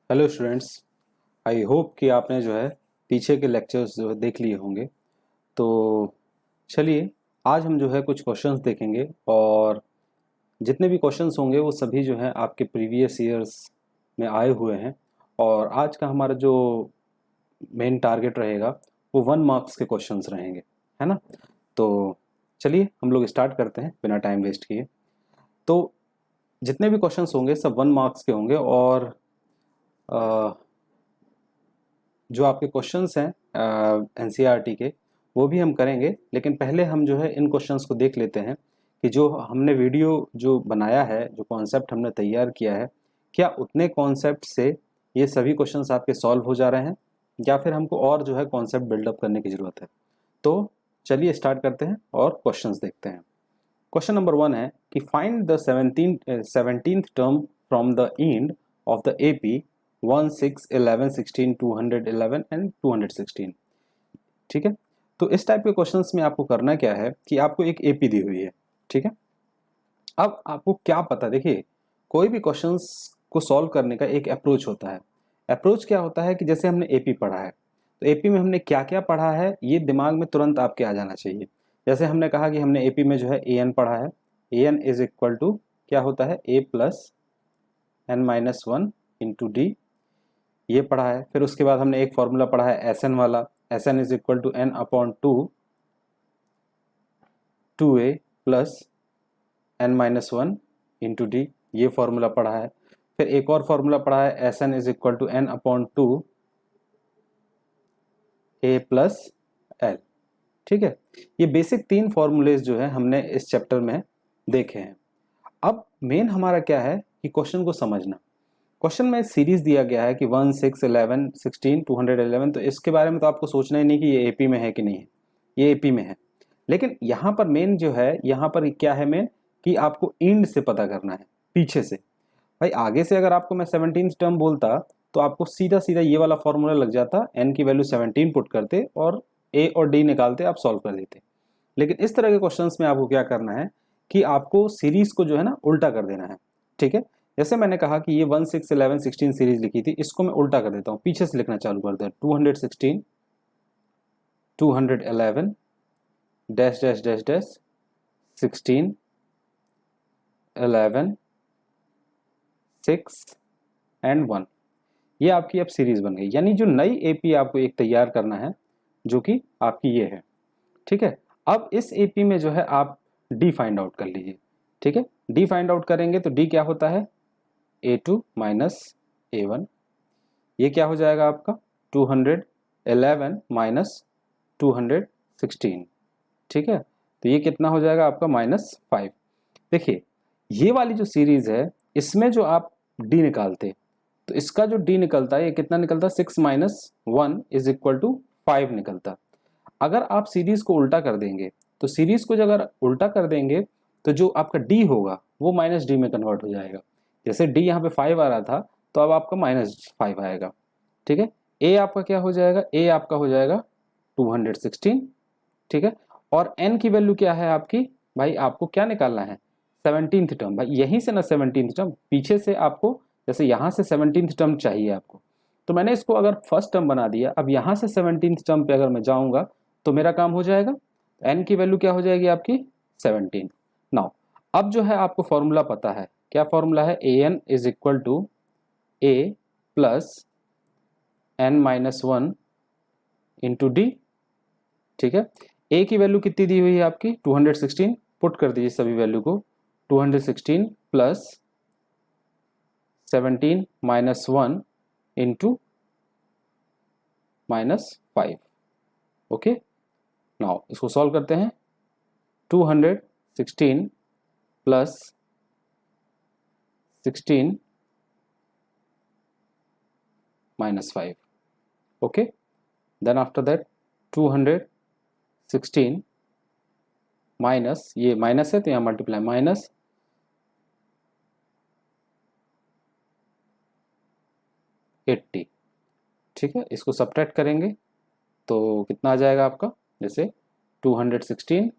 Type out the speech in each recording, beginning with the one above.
Hello students. I hope कि आपने जो है पीछे के लेक्चर्स जो है देख लिए होंगे। तो चलिए आज हम जो है कुछ क्वेश्चंस देखेंगे और जितने भी क्वेश्चंस होंगे वो सभी जो है आपके प्रीवियस ईयर्स में आए हुए हैं। और आज का हमारा जो मेन टारगेट रहेगा वो 1 मार्क्स के क्वेश्चंस रहेंगे, है ना। तो चलिए हम लोग स्टार्ट करते हैं बिना टाइम वेस्ट किए। तो जितने भी क्वेश्चंस होंगे सब 1 मार्क्स के होंगे और अ, जो आपके क्वेश्चंस हैं एनसीईआरटी के वो भी हम करेंगे, लेकिन पहले हम जो है इन क्वेश्चंस को देख लेते हैं कि जो हमने वीडियो जो बनाया है, जो कॉन्सेप्ट हमने तैयार किया है, क्या उतने कॉन्सेप्ट से ये सभी क्वेश्चंस आपके सॉल्व हो जा रहे हैं या फिर हमको और जो है कॉन्सेप्ट बिल्डअप करने की ज़रूरत है। तो चलिए स्टार्ट करते हैं और क्वेश्चंस देखते हैं। क्वेश्चन नंबर 1 है कि find the 17th term from the end of the AP 1, 6, 11, 16, 211 and 216। ठीक है। तो इस टाइप के क्वेश्चंस में आपको करना क्या है कि आपको एक एपी दी हुई है। ठीक है। अब आपको क्या पता, देखिए कोई भी क्वेश्चंस को सॉल्व करने का एक अप्रोच होता है। अप्रोच क्या होता है कि जैसे हमने एपी पढ़ा है तो एपी में हमने क्या क्या पढ़ा है ये दिमाग में तुरंत आपके आ जाना चाहिए। जैसे हमने कहा कि हमने एपी में जो है ए एन पढ़ा है। A n is equal to क्या होता है, a plus n minus one into d, ये पढ़ा है। फिर उसके बाद हमने एक फॉर्मूला पढ़ा है एस एन वाला, s n is equal to n upon two a plus n minus one into d, ये फॉर्मूला पढ़ा है। फिर एक और फॉर्मूला पढ़ा है s n is equal to n upon two a plus l. ठीक है। ये बेसिक 3 फॉर्मूलेज जो है हमने इस चैप्टर में देखे हैं। अब मेन हमारा क्या है कि क्वेश्चन को समझना। क्वेश्चन में सीरीज दिया गया है कि 1, 6, 11, 16, 211। तो इसके बारे में तो आपको सोचना ही नहीं कि ये एपी में है कि नहीं है, ये एपी में है। लेकिन यहाँ पर मेन जो है, यहाँ पर क्या है मेन कि आपको एंड से पता करना है, पीछे से। भाई आगे से अगर आपको मैं 17 टर्म बोलता तो आपको सीधा सीधा ये वाला फॉर्मूला लग जाता, एन की वैल्यू 17 पुट करते और ए और डी निकालते, आप सॉल्व कर देते। लेकिन इस तरह के क्वेश्चंस में आपको क्या करना है कि आपको सीरीज को जो है ना उल्टा कर देना है। ठीक है। जैसे मैंने कहा कि ये 1, 6, 11, 16 सीरीज लिखी थी, इसको मैं उल्टा कर देता हूँ, पीछे से लिखना चालू कर देता हूँ। 216, 211 dash dash dash dash 16, 11, 6 and 1। ये आपकी अब सीरीज बन गई, यानी जो नई एपी आपको एक तैयार करना है जो कि आपकी ये है। ठीक है। अब इस एपी में जो है आप डी फाइंड आउट कर लीजिए। ठीक है। डी फाइंड आउट करेंगे तो डी क्या होता है, A2 माइनस A1। ये क्या हो जाएगा आपका 211 माइनस 216। ठीक है। तो ये कितना हो जाएगा आपका -5। देखिए ये वाली जो सीरीज है इसमें जो आप डी निकालते तो इसका जो डी निकलता है ये कितना निकलता, 6 माइनस 1 इज इक्वल टू 5 निकलता। अगर आप सीरीज को उल्टा कर देंगे तो सीरीज को जो अगर उल्टा कर देंगे तो जो आपका डी होगा वो माइनस डी में कन्वर्ट हो जाएगा। जैसे डी यहाँ पे 5 आ रहा था तो अब आपका -5 आएगा। ठीक है। ए आपका क्या हो जाएगा, ए आपका हो जाएगा 216। ठीक है। और एन की वैल्यू क्या है आपकी, भाई आपको क्या निकालना है, 17th टर्म। भाई यहीं से ना 17th टर्म, पीछे से आपको, जैसे यहाँ से 17th टर्म चाहिए आपको, तो मैंने इसको अगर फर्स्ट टर्म बना दिया, अब यहाँ से 17th टर्म पे अगर मैं जाऊंगा तो मेरा काम हो जाएगा। एन की वैल्यू क्या हो जाएगी आपकी 17। नाउ अब जो है आपको फॉर्मूला पता है, क्या फॉर्मूला है, a n is equal to a plus n minus one into d. ठीक है। ए की वैल्यू कितनी दी हुई है आपकी 216, पुट कर दीजिए सभी वैल्यू को। 216 plus 17 minus one into -5। Okay. Now इसको सॉल्व करते हैं। 216 plus 16 -5। Okay. Then after that 216 minus, ये माइनस है तो यहाँ मल्टीप्लाई, माइनस 80। ठीक है। इसको सब्ट्रैक्ट करेंगे तो कितना आ जाएगा आपका, जैसे 216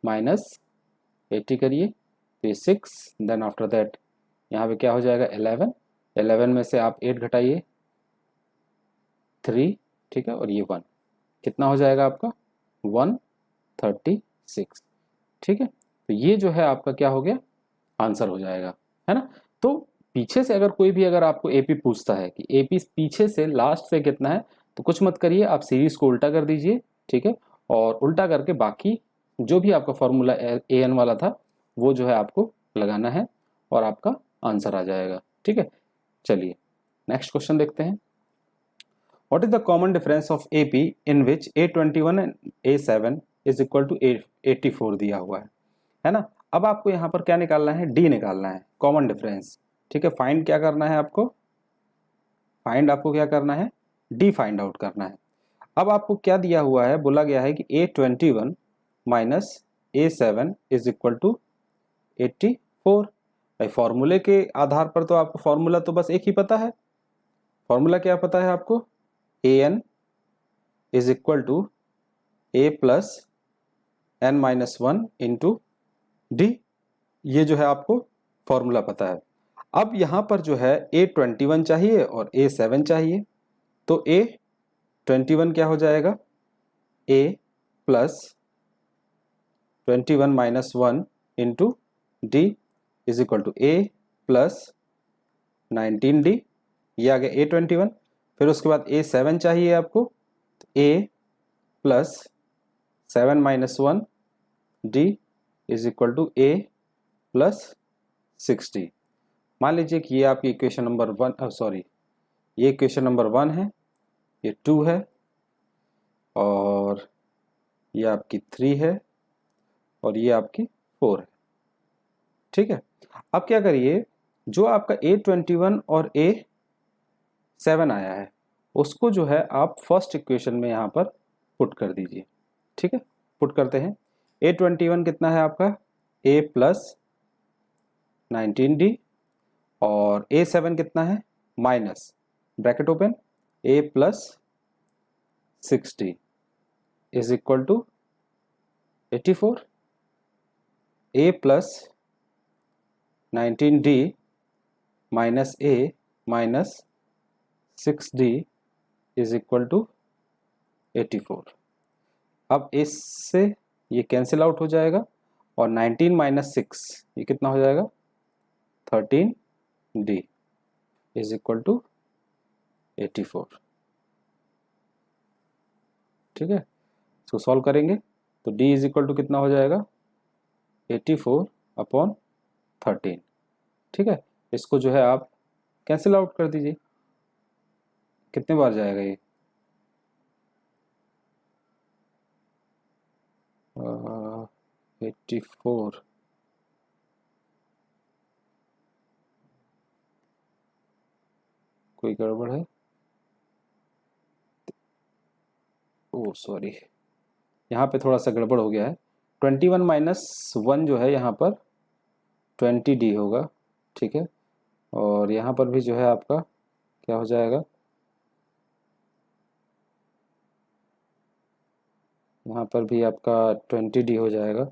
माइनस 80 करिए तो ये 6, देन आफ्टर दैट यहाँ पे क्या हो जाएगा 11, 11 में से आप 8 घटाइए 3, ठीक है, और ये 1, कितना हो जाएगा आपका 136, ठीक है। तो ये जो है आपका क्या हो गया, आंसर हो जाएगा, है ना। तो पीछे से अगर कोई भी अगर आपको एपी पूछता है कि एपी पीछे से लास्ट से कितना है, तो कुछ मत करिए, आप सीरीज को उल्टा कर दीजिए, ठीक है, और उल्टा करके बाकी जो भी आपका फॉर्मूला ए एन वाला था वो जो है आपको लगाना है और आपका आंसर आ जाएगा, ठीक है। चलिए नेक्स्ट क्वेश्चन देखते हैं। What is the common difference of AP in which A21 and A7 is equal to 84 दिया हुआ है ना। अब आपको यहाँ पर क्या निकालना है, D निकालना है, कॉमन डिफरेंस, ठीक है। फाइंड क्या करना है आपको, फाइंड आपको क्या करना है, D फाइंड आउट करना है। अब आपको क्या दिया हुआ है, बोला गया है कि A21 minus A7 is equal to 84। भाई फॉर्मूले के आधार पर तो आपको फॉर्मूला तो बस एक ही पता है, फॉर्मूला क्या पता है आपको, an is equal to a plus n minus 1 into d, ये जो है आपको फॉर्मूला पता है। अब यहां पर जो है A21 चाहिए और A7 चाहिए, तो A21 क्या हो जाएगा, a plus 21 minus 1 into d is equal to a plus 19d, ये आ गया A21। फिर उसके बाद A7 चाहिए आपको, a plus 7 minus 1 d is equal to a plus 6d। मान लीजिए कि ये आपकी इक्वेशन नंबर 1, सॉरी ये इक्वेशन नंबर 1 है, ये 2 है और ये आपकी 3 है और ये आपकी 4 है, ठीक है। अब क्या करिए, जो आपका A21 और A7 आया है उसको जो है आप फर्स्ट इक्वेशन में यहाँ पर पुट कर दीजिए, ठीक है। पुट करते हैं, A21 कितना है आपका, a प्लस 19d और A7 कितना है, minus bracket open a plus 6d is equal to 84। a plus 19d minus a minus 6d is equal to 84। अब इससे ये कैंसिल आउट हो जाएगा और 19 माइनस 6 ये कितना हो जाएगा, 13d इज इक्वल टू 84, ठीक है। इसको सॉल्व करेंगे तो d इज इक्वल टू कितना हो जाएगा, 84 अपॉन 13, ठीक है। इसको जो है आप कैंसिल आउट कर दीजिए, कितने बार जाएगा ये, 84 कोई गड़बड़ है, ओ सॉरी यहाँ पे थोड़ा सा गड़बड़ हो गया है। 21 माइनस 1 जो है यहाँ पर 20d होगा, ठीक है। और यहाँ पर भी जो है आपका क्या हो जाएगा, यहाँ पर भी आपका 20d हो जाएगा,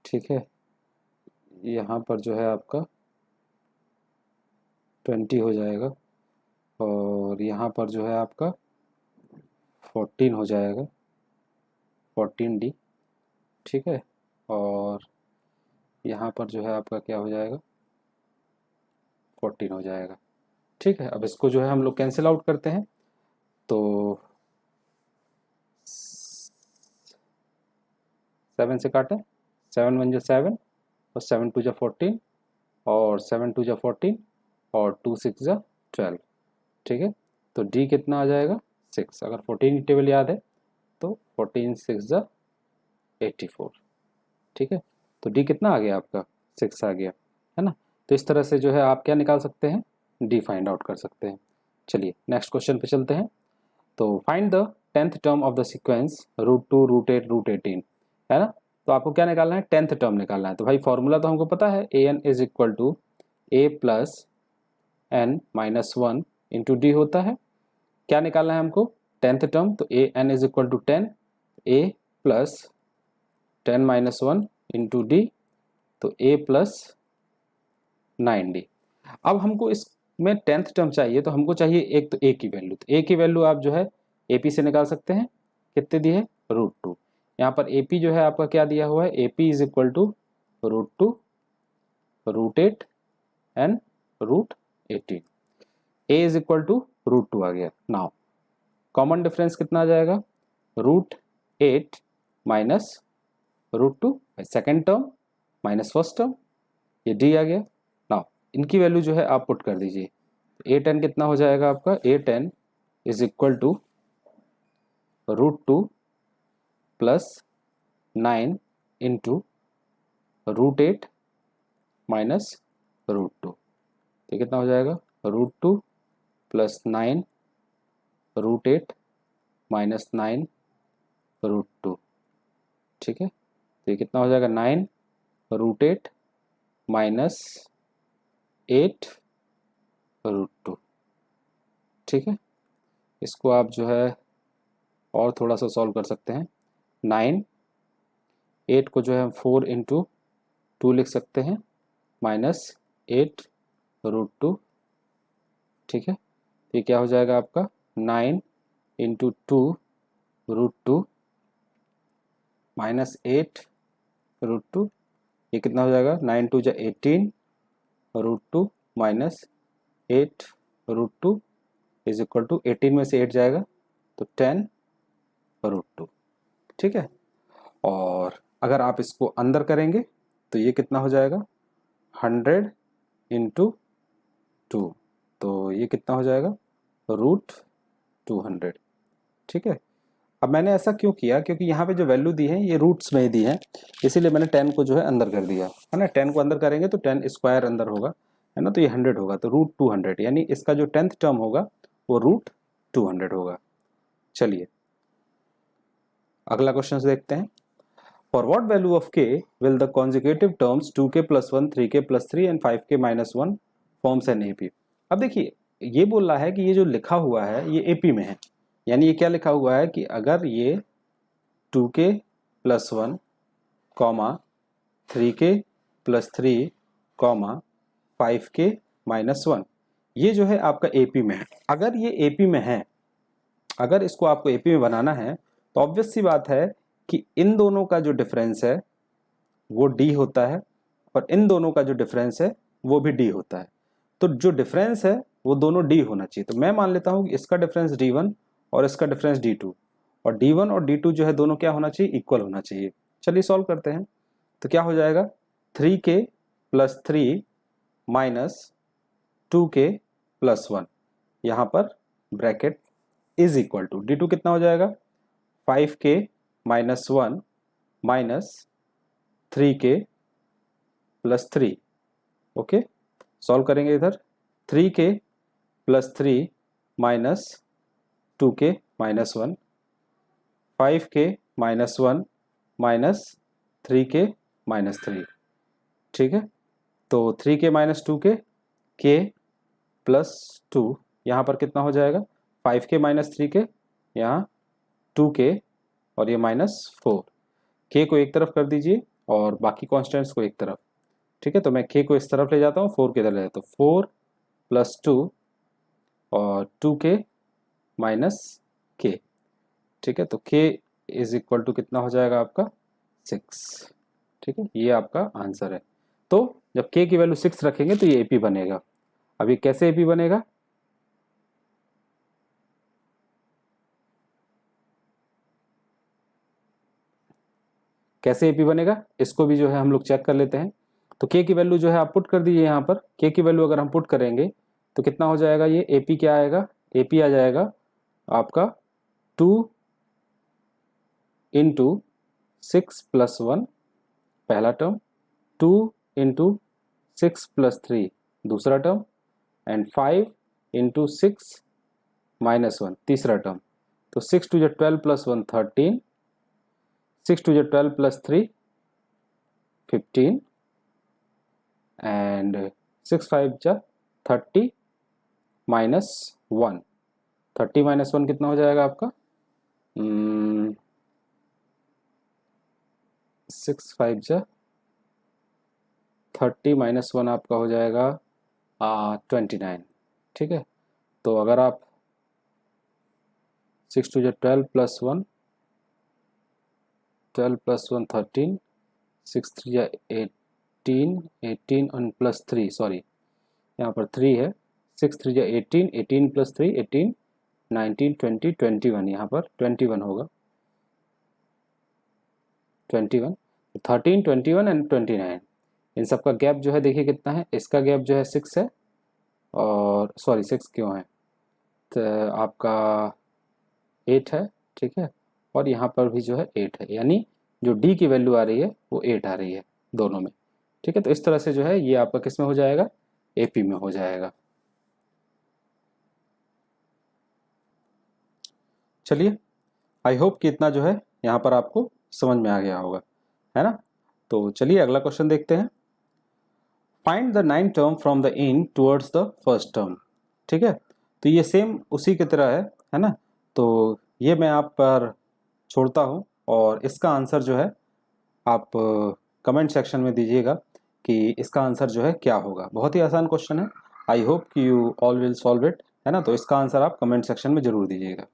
ठीक है। यहाँ पर जो है आपका 20 हो जाएगा और यहाँ पर जो है आपका 14 हो जाएगा, 14d, ठीक है। और यहाँ पर जो है आपका क्या हो जाएगा, 14 हो जाएगा, ठीक है। अब इसको जो है हम लोग कैंसिल आउट करते हैं, तो 7 से काटें, 7 1 7 और 7 2 14 और 7 2 14 और 2 6 12, ठीक है। तो d कितना आ जाएगा 6, अगर 14 की टेबल याद है तो 14 6 84, ठीक है। तो d कितना आ गया आपका 6 आ गया, है ना। तो इस तरह से जो है आप क्या निकाल सकते हैं, d फाइंड आउट कर सकते हैं। चलिए नेक्स्ट क्वेश्चन पे चलते हैं। तो find the 10th term of the sequence √2 √8 √18, है ना। तो आपको क्या निकालना है, 10th टर्म निकालना है। तो भाई फॉर्मूला तो हमको पता है, an is equal to a plus n minus 1 into d होता है। क्या निकालना है हमको, 10th टर्म, तो a n is equal to 10, a plus 10 minus 1 into d, तो a प्लस 9d। अब हमको इस में 10th टर्म चाहिए, तो हमको चाहिए एक तो ए की वैल्यू, तो ए की वैल्यू आप जो है एपी से निकाल सकते हैं। कितने दी है? √2। यहाँ पर एपी जो है आपका क्या दिया हुआ है? AP is equal to √2, √8 and √18। A is equal to √2 आ गया। नाउ कॉमन डिफरेंस कितना आ जाएगा? √8 minus √2, second term minus first term, ये डी आ गया। नाउ इनकी वैल्यू जो है आप पुट कर दीजिए। A10 कितना हो जाएगा आपका? A10 is equal to √2 plus 9 into √8 minus √2, तो कितना हो जाएगा? √2 प्लस 9 √8 माइनस 9 √2, ठीक है। तो ये कितना हो जाएगा? 9 √8 माइनस 8 √2, ठीक है। इसको आप जो है और थोड़ा सा सॉल्व कर सकते हैं। 9, 8 को जो है हम 4 इंटू 2 लिख सकते हैं, माइनस 8 √2, ठीक है। ये क्या हो जाएगा आपका? 9 इंटू 2 √2 माइनस 8 √2, ये कितना हो जाएगा? 9 2 जा 18 √2 माइनस 8 √2 इज इक्वल टू 18 में से 8 जाएगा तो 10 √2, ठीक है। और अगर आप इसको अंदर करेंगे तो ये कितना हो जाएगा? 100 इंटू 2, तो ये कितना हो जाएगा? √200, ठीक है। अब मैंने ऐसा क्यों किया? क्योंकि यहाँ पे जो वैल्यू दी है ये रूट्स नहीं दी है, इसीलिए मैंने 10 को जो है अंदर कर दिया है ना। 10 को अंदर करेंगे तो 10 स्क्वायर अंदर होगा, है ना, तो ये 100 होगा, तो √200, यानी इसका जो 10th टर्म होगा वो √200 होगा। चलिए अगला क्वेश्चन देखते हैं। For what value of k will the consecutive terms 2k + 1 3k + 3 and 5k - 1 forms an AP. अब देखिए ये बोल रहा है कि ये जो लिखा हुआ है ये एपी में है, यानी ये क्या लिखा हुआ है कि अगर ये 2k + 1 comma 3k + 3 comma 5k - 1 ये जो है आपका एपी में है। अगर ये एपी में है, अगर इसको आपको एपी में बनाना है तो ऑब्वियस सी बात है कि इन दोनों का जो डिफरेंस है वो डी होता है और इन दोनों का जो डिफरेंस है वो भी डी होता है। तो जो डिफरेंस है वो दोनों डी होना चाहिए। तो मैं मान लेता हूं कि इसका डिफरेंस D1 और इसका डिफरेंस D2, और D1 और D2 जो है दोनों क्या होना चाहिए? इक्वल होना चाहिए। चलिए सॉल्व करते हैं। तो क्या हो जाएगा? 3k + 3 माइनस 2k + 1, यहाँ पर bracket is equal to D2 कितना हो जाएगा? 5k - 1 minus 3k + 3, okay. Solve करेंगे इधर 3k + 3 minus 2k - 1, 5k - 1 minus 3k - 3, ठीक है। तो 3k - 2k, k + 2, यहाँ पर कितना हो जाएगा? 5k - 3k, यहाँ 2k और ये -4, k को एक तरफ कर दीजिए और बाकी कॉन्स्टेंट्स को एक तरफ, ठीक है। तो मैं k को इस तरफ ले जाता हूँ, 4 की तरफ ले जाता हूँ, 4 + 2 और 2k - k, ठीक है। तो k इज इक्वल टू कितना हो जाएगा आपका? 6, ठीक है। ये आपका आंसर है। तो जब k की वैल्यू 6 रखेंगे तो ये एपी बनेगा। अब ये कैसे एपी बनेगा? कैसे एपी बनेगा इसको भी जो है हम लोग चेक कर लेते हैं। तो k की वैल्यू जो है आप पुट कर दीजिए। यहाँ पर k की वैल्यू अगर हम पुट करेंगे तो कितना हो जाएगा? ये एपी क्या आएगा? एपी आ जाएगा आपका 2 इंटू 6 + 1 पहला टर्म, 2 इंटू 6 + 3 दूसरा टर्म, एंड 5 इंटू 6 - 1 तीसरा टर्म। तो 6 2 12 + 1 13, 6 2 12 + 3 15 एंड 6 5 30 -1, 30 - 1 कितना हो जाएगा आपका? 6 5 30 - 1 आपका हो जाएगा 29, ठीक है, तो अगर आप 6 2 12 प्लस 1, 12 प्लस 1 13, 6 3 18, 18 और प्लस 3, सॉरी यहाँ पर 3 है, 6 3 18, 18 प्लस 3 18, 19 20 21, यहाँ पर 21 होगा, 21, 13 21 एंड 29, इन सब का गैप जो है देखिए कितना है, इसका गैप जो है 6 है, और सॉरी 6 क्यों है, तो आपका 8 है, ठीक है, और यहाँ पर भी जो है 8 है, यानी जो डी की वैल्यू आ रही है वो 8 आ रही है दोनों में, ठीक है। तो इस तरह से जो है ये आपका किस में हो जाएगा, एपी में हो जाएगा। चलिए, आई होप कि इतना जो है यहाँ पर आपको समझ में आ गया होगा, है ना। तो चलिए अगला क्वेश्चन देखते हैं। Find the 9 term from the end towards the first term, ठीक है। तो ये सेम उसी की तरह है ना। तो ये मैं आप पर छोड़ता हूँ, और इसका आंसर जो है आप कमेंट सेक्शन में दीजिएगा कि इसका आंसर जो है क्या होगा। बहुत ही आसान क्वेश्चन है, आई होप कि you all will solve it, है ना। तो इसका आंसर आप कमेंट सेक्शन में जरूर दीजिएगा।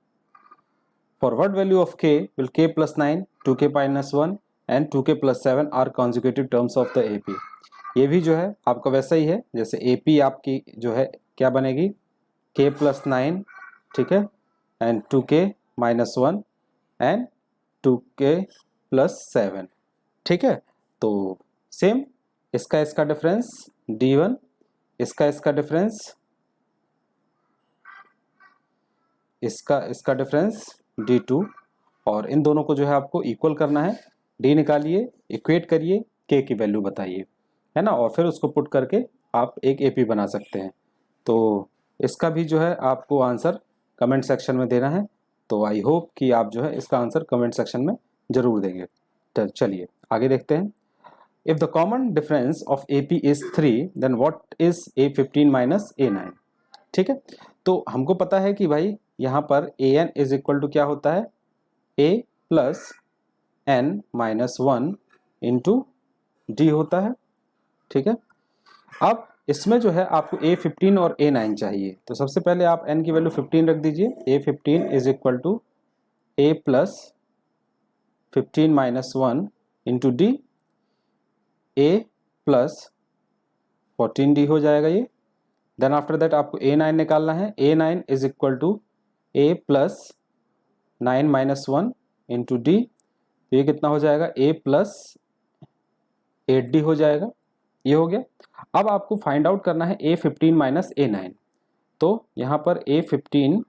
For what value of k will k plus 9, 2k minus 1 and 2k plus 7 are conjugative terms of the AP। ये भी जो है आपका वैसा ही है, जैसे AP आपकी जो है क्या बनेगी, k प्लस 9, ठीक है, and 2k minus 1 and 2k plus 7, ठीक है। तो सेम इसका डिफरेंस D1, इसका डिफरेंस, इसका डिफरेंस D2, और इन दोनों को जो है आपको इक्वल करना है। D निकालिए, इक्वेट करिए, K की वैल्यू बताइए, है ना, और फिर उसको पुट करके आप एक AP बना सकते हैं। तो इसका भी जो है आपको आंसर कमेंट सेक्शन में देना है। तो आई होप कि आप जो है इसका आंसर कमेंट सेक्शन में जरूर देंगे। तो चलिए आगे देखते हैं। If the common difference of AP is 3, then what is A15 minus A9, ठीक है। तो हमको पता है कि भाई यहाँ पर AN इज इक्वल टू क्या होता है, A plus N minus 1 into D होता है, ठीक है। अब इसमें जो है आपको A15 और A9 चाहिए, तो सबसे पहले आप N की वैल्यू 15 रख दीजिए। A15 is equal to A plus 15 minus 1 into D, A plus 14D हो जाएगा ये। देन आफ्टर दैट आपको A9 निकालना है। A9 is equal to A plus 9 minus 1 into D, तो ये कितना हो जाएगा, A प्लस 8D हो जाएगा। ये हो गया। अब आपको फाइंड आउट करना है A15 माइनस A9, तो यहाँ पर A15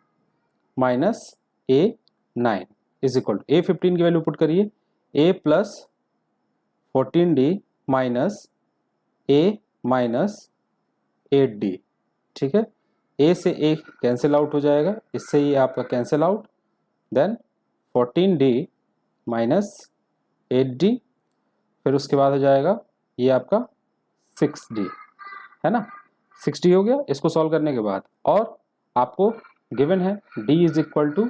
minus A9 is equal to A15 की वैल्यू पुट करिए, A plus 14D minus A minus 8D, ठीक है। A से A कैंसिल आउट हो जाएगा, इससे ये आपका cancel out, then 14D minus 8D, फिर उसके बाद हो जाएगा ये आपका 6D, है ना। 6D हो गया इसको सॉल्व करने के बाद, और आपको गिवन है D इज इक्वल टू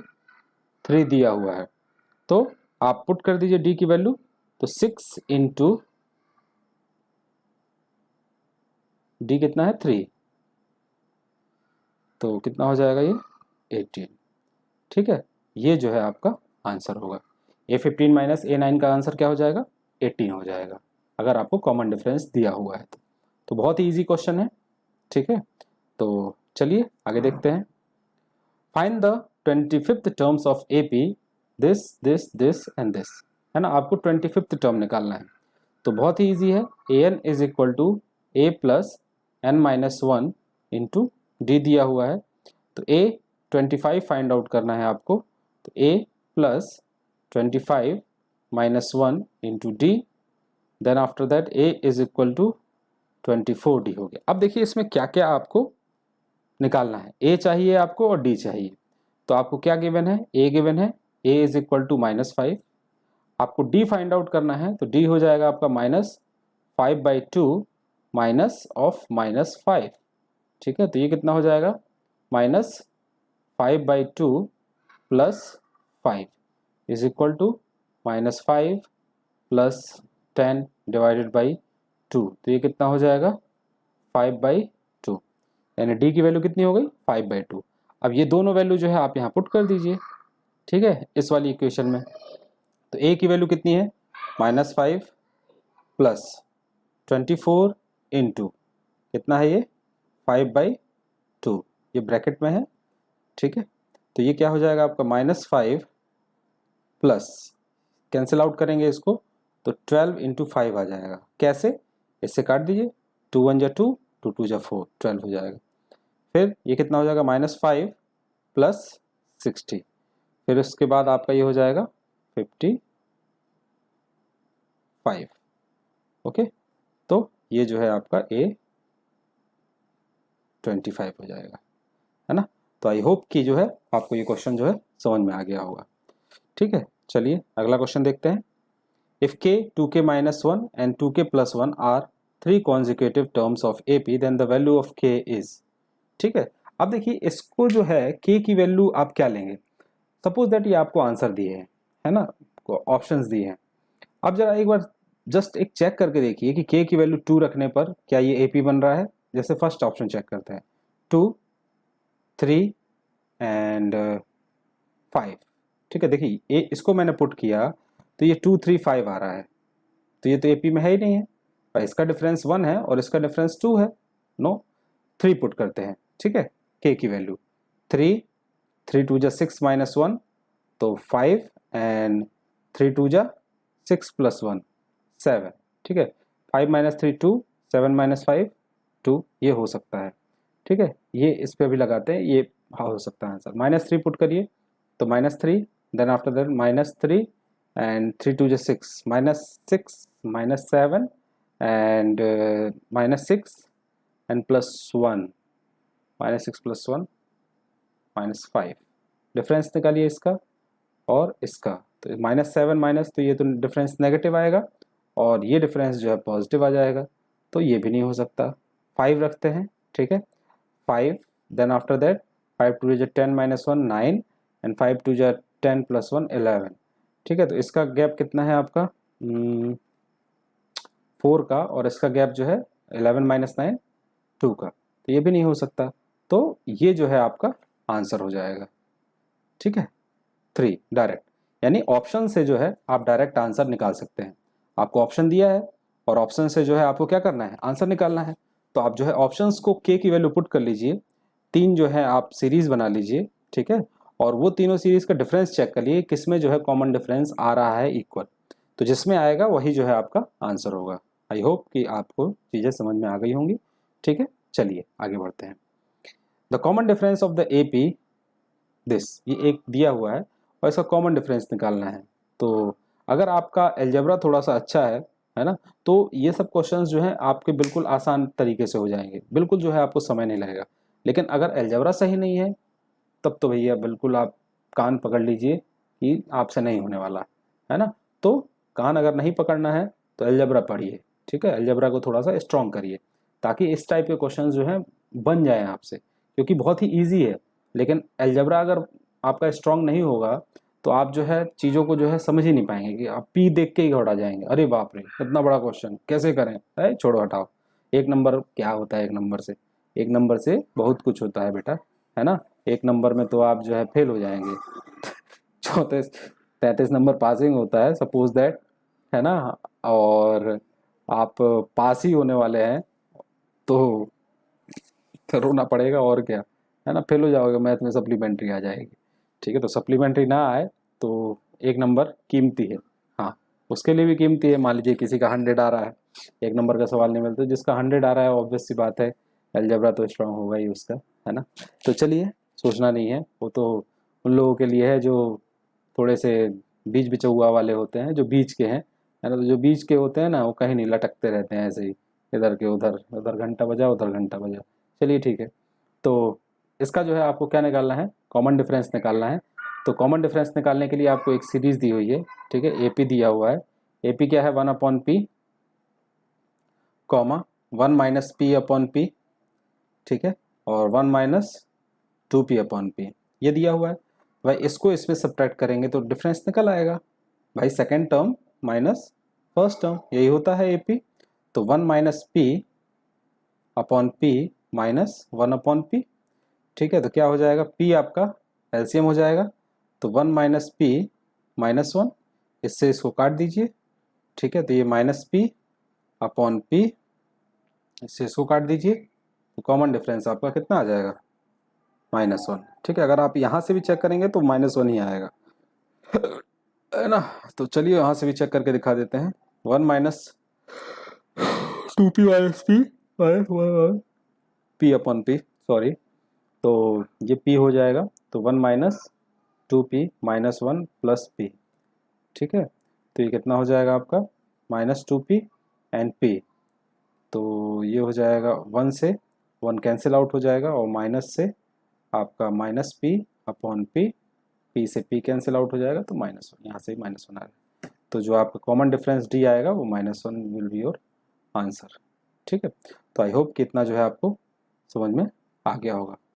3 दिया हुआ है, तो आप पुट कर दीजिए D की वैल्यू, तो 6 इंटू D कितना है 3, तो कितना हो जाएगा ये 18, ठीक है। ये जो है आपका आंसर होगा। A15 माइनस A9 का आंसर क्या हो जाएगा, 18 हो जाएगा, अगर आपको कॉमन डिफरेंस दिया हुआ है तो बहुत ही इजी क्वेश्चन है, ठीक है। तो चलिए आगे देखते हैं। Find the 25th terms of AP, this this this and this, है ना। आपको 25th टर्म निकालना है, तो बहुत ही इजी है। AN is equal to A plus N minus 1 into D दिया हुआ है, तो A 25 फाइंड आउट करना है आपको, तो A plus 25 minus 1 into D, then after that A is equal to 24D हो गया। अब देखिए इसमें क्या क्या आपको निकालना है, A चाहिए आपको और D चाहिए। तो आपको क्या गिवन है, A गिवन है, A इज इक्वल टू -5। आपको D फाइंड आउट करना है, तो D हो जाएगा आपका -5/2 माइनस ऑफ -5, ठीक है। तो ये कितना हो जाएगा, -5/2 plus 5 is equal to -5 plus 10 divided by 2, तो ये कितना हो जाएगा 5/2। यानी डी की वैल्यू कितनी हो गई 5/2। अब ये दोनों वैल्यू जो है आप यहाँ पुट कर दीजिए, ठीक है, इस वाली इक्वेशन में। तो ए की वैल्यू कितनी है -5 प्लस 24 इंटू कितना है ये 5/2, ये ब्रैकेट में है, ठीक है। तो ये क्या हो जाएगा आपका -5 प्लस, कैंसिल आउट करेंगे इसको तो 12 इंटू 5 आ जाएगा। कैसे, इससे काट दीजिए, 2 1 जा 2, 2 2 जा 4, 12 हो जाएगा। फिर ये कितना हो जाएगा -5 प्लस 60, फिर उसके बाद आपका ये हो जाएगा 55। ओके, तो ये जो है आपका A25 हो जाएगा, है ना। तो आई होप कि जो है आपको ये क्वेश्चन जो है समझ में आ गया होगा, ठीक है। चलिए अगला क्वेश्चन देखते हैं। If k 2k minus 1 and 2k plus 1 are 3 consecutive terms of AP then the value of k is, ठीक है। अब देखिए इसको जो है k की वैल्यू आप क्या लेंगे। सपोज दैट ये आपको आंसर दिए हैं, है ना, ऑप्शंस दिए हैं। अब जरा एक बार जस्ट एक चेक करके देखिए कि k की वैल्यू 2 रखने पर क्या ये AP बन रहा है। जैसे फर्स्ट ऑप्शन चेक करते हैं, 2 3 एंड 5, ठीक है। देखिए ये इसको मैंने पुट किया तो ये 2 3 5 आ रहा है, तो ये तो एपी में है ही नहीं है, और इसका डिफरेंस 1 है और इसका डिफरेंस 2 है। नो, 3 पुट करते हैं, ठीक है। के की वैल्यू 3 3 2 जा 6 माइनस 1 तो 5 एंड 3 2 जा 6 प्लस 1 7, ठीक है। 5 माइनस 3 2, 7 माइनस 5 2, ये हो सकता है, ठीक है। ये इस पर भी लगाते हैं, ये हो सकता है आंसर। -3 पुट करिए तो -3, देन आफ्टर दैट -3 एंड 3 2 जा 6 -6 -7 एंड -6 एंड +1, -6 + 1 -5, डिफरेंस निकालिए इसका और इसका। तो -7 माइनस, तो ये तो डिफरेंस नेगेटिव आएगा और ये डिफरेंस जो है पॉजिटिव आ जाएगा, तो ये भी नहीं हो सकता। 5 रखते हैं, ठीक है, 5, देन आफ्टर दैट 5 2 जा 10 - 1 9 एंड 5 2 जा 10 + 1 11, ठीक है। तो इसका गैप कितना है आपका 4 का, और इसका गैप जो है 11 - 9 2 का, तो ये भी नहीं हो सकता। तो ये जो है आपका आंसर हो जाएगा, ठीक है, 3 डायरेक्ट। यानी ऑप्शन से जो है आप डायरेक्ट आंसर निकाल सकते हैं। आपको ऑप्शन दिया है और ऑप्शन से जो है आपको क्या करना है, आंसर निकालना है। तो आप जो है ऑप्शंस को के की वैल्यू पुट कर लीजिए, 3 जो है आप सीरीज बना लीजिए, ठीक है, और वो तीनों सीरीज का डिफरेंस चेक कर लिए किसमें जो है कॉमन डिफरेंस आ रहा है इक्वल, तो जिसमें आएगा वही जो है आपका आंसर होगा। आई होप कि आपको चीज़ें समझ में आ गई होंगी, ठीक है। चलिए आगे बढ़ते हैं। The common difference of the AP this, ये एक दिया हुआ है और इसका कॉमन डिफरेंस निकालना है। तो अगर आपका अलजेब्रा थोड़ा सा अच्छा है ना, तो ये सब क्वेश्चंस जो हैं आपके बिल्कुल आसान तरीके से हो जाएंगे, बिल्कुल जो है आपको समय नहीं लगेगा। लेकिन अगर अलजेब्रा सही नहीं है तब तो भैया बिल्कुल आप कान पकड़ लीजिए कि आपसे नहीं होने वाला, है ना। तो कान अगर नहीं पकड़ना है तो अलजेब्रा पढ़िए, ठीक है, अलजेब्रा को थोड़ा सा स्ट्रॉन्ग करिए ताकि इस टाइप के क्वेश्चन जो हैं बन जाएं आपसे, क्योंकि बहुत ही ईजी है। लेकिन अलजेब्रा अगर आपका स्ट्रॉन्ग नहीं होगा तो आप जो है चीज़ों को जो है समझ ही नहीं पाएंगे, कि आप पी देख के ही घबरा जाएंगे, अरे बाप रे इतना बड़ा क्वेश्चन कैसे करें, अरे छोड़ो हटाओ। एक नंबर क्या होता है, एक नंबर से, एक नंबर से बहुत कुछ होता है बेटा, है ना। एक नंबर में तो आप जो है फेल हो जाएंगे 34 33 नंबर पासिंग होता है सपोज दैट, है ना, और आप पास ही होने वाले हैं तो रोना पड़ेगा और क्या, है ना, फेल हो जाओगे, मैथ में सप्लीमेंट्री आ जाएगी, ठीक है। तो सप्लीमेंट्री ना आए तो एक नंबर कीमती है, हाँ उसके लिए भी कीमती है। मान लीजिए किसी का 100 आ रहा है, एक नंबर का सवाल नहीं मिलता, जिसका 100 आ रहा है ऑब्वियस सी बात है अलजेब्रा तो स्ट्रांग होगा ही उसका, है ना। तो चलिए सोचना नहीं है, वो तो उन लोगों के लिए है जो थोड़े से बीच बिचौआ वाले होते हैं, जो बीच के हैं, है ना। तो जो बीच के होते हैं ना वो कहीं नहीं लटकते रहते हैं ऐसे ही, इधर के उधर, उधर घंटा बजा उधर घंटा बजा। चलिए ठीक है, तो इसका जो है आपको क्या निकालना है, कॉमन डिफरेंस निकालना है। तो कॉमन डिफरेंस निकालने के लिए आपको एक सीरीज दी हुई है, ठीक है, AP दिया हुआ है। AP क्या है 1/P कॉमा 1 - P/P, ठीक है, और 1 - 2P/P, ये दिया हुआ है भाई। इसको इसमें सब्ट्रैक्ट करेंगे तो डिफरेंस निकल आएगा भाई, second term minus first term, यही होता है AP। तो 1 - P/P माइनस 1/p। ठीक है, तो क्या हो जाएगा, p आपका एलसीएम हो जाएगा, तो 1 माइनस पी -1, इससे इसको काट दीजिए। ठीक है, तो ये -p/p, इससे इसको काट दीजिए, तो कॉमन डिफरेंस आपका कितना आ जाएगा, -1। ठीक है, अगर आप यहाँ से भी चेक करेंगे तो -1 ही आएगा, है ना। तो चलिए यहाँ से भी चेक करके दिखा देते हैं। 1 minus 2p minus P p/p, sorry, तो ये p हो जाएगा, तो 1 माइनस 2p -1 प्लस p। ठीक है, तो ये कितना हो जाएगा आपका, -2p एंड p, तो ये हो जाएगा 1 से 1 कैंसिल आउट हो जाएगा, और माइनस से आपका -p/p, p से p कैंसिल आउट हो जाएगा, तो -1, यहाँ से -1 आ रहा है। तो जो आपका कॉमन डिफरेंस d आएगा वो -1 विल बी योर आंसर। ठीक है, तो आई होप कि इतना जो है आपको समझ में आ गया होगा।